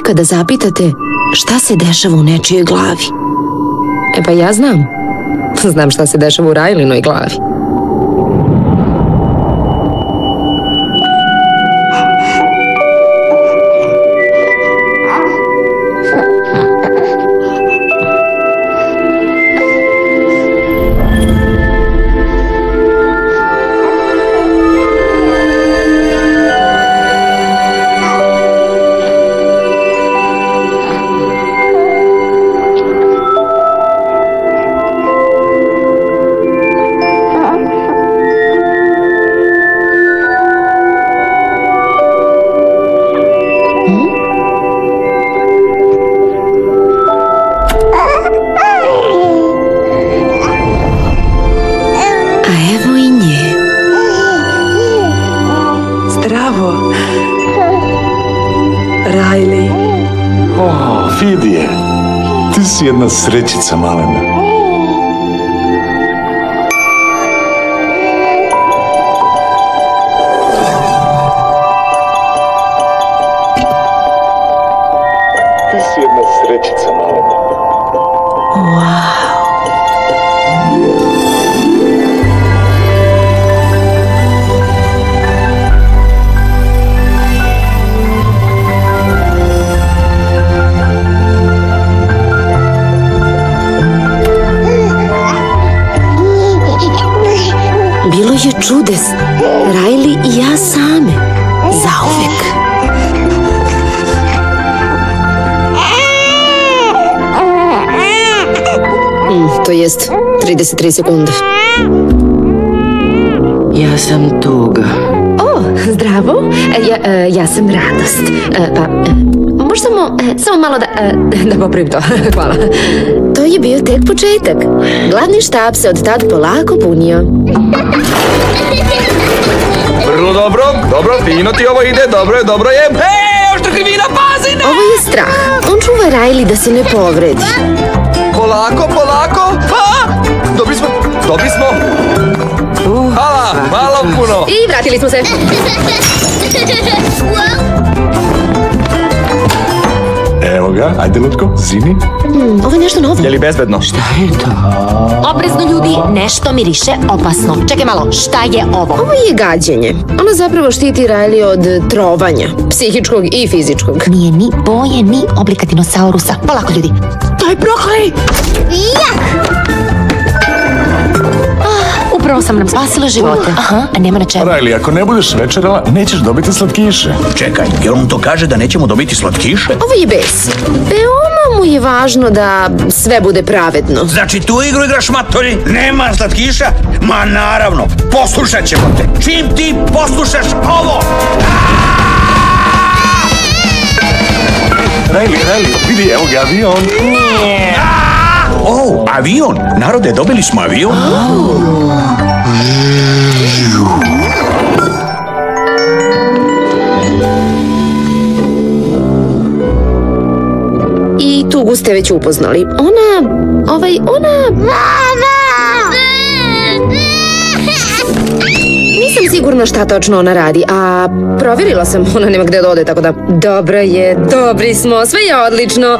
ikada zapitate šta se dešava u nečijoj glavi? E pa ja znam. Znam šta se dešava u Rajlinoj glavi. Riley. O, Fidije, ti si jedna srećica, malena. Ti si jedna srećica, malena. Wow. Bilo je čudes. Riley i ja same. Zauvek. To jest 33 sekunde. Ja sam tuga. O, zdravo. Ja sam radost. Možda samo malo da popravim to. Hvala. To je bio tek početak. Glavni štab se od tad polako punio. Vrlo dobro, fino ti ovo ide, dobro je. Oštro krivina, pazi, ne! Ovo je strah. On čuva Riley da se ne povredi. Polako. Dobri smo. Hvala, malo puno. I vratili smo se. Evo ga, ajde Lutko, zimi. Ovo je nešto novo. Je li bezbedno? Šta je to? Oprezno ljudi, nešto miriše opasno. Čekaj malo, šta je ovo? Ovo je gađenje. Ona zapravo štiti Riley od trovanja. Psihičkog i fizičkog. Nije ni boje, ni oblika dinosaurusa. Polako ljudi. To je brokoli! Upravo sam nam spasila živote. Aha, a nema na čemu. Riley, ako ne budeš večerala, nećeš dobiti slatkiše. Čekaj, jel on to kaže da nećemo dobiti slatkiše? Ovo je bes. Veoma mu je važno da sve bude pravedno. Znači tu igru igraš, matori? Nema slatkiša? Ma naravno, poslušat ćemo te. Čim ti poslušaš ovo? Riley, vidi, evo ga avion. O, avion! Narode, dobili smo avion. I Tugu ste već upoznali. Ona... Nisam sigurna šta točno ona radi, a provjerila sam, ona nema gde da ode, tako da... Dobro je, dobri smo, sve je odlično.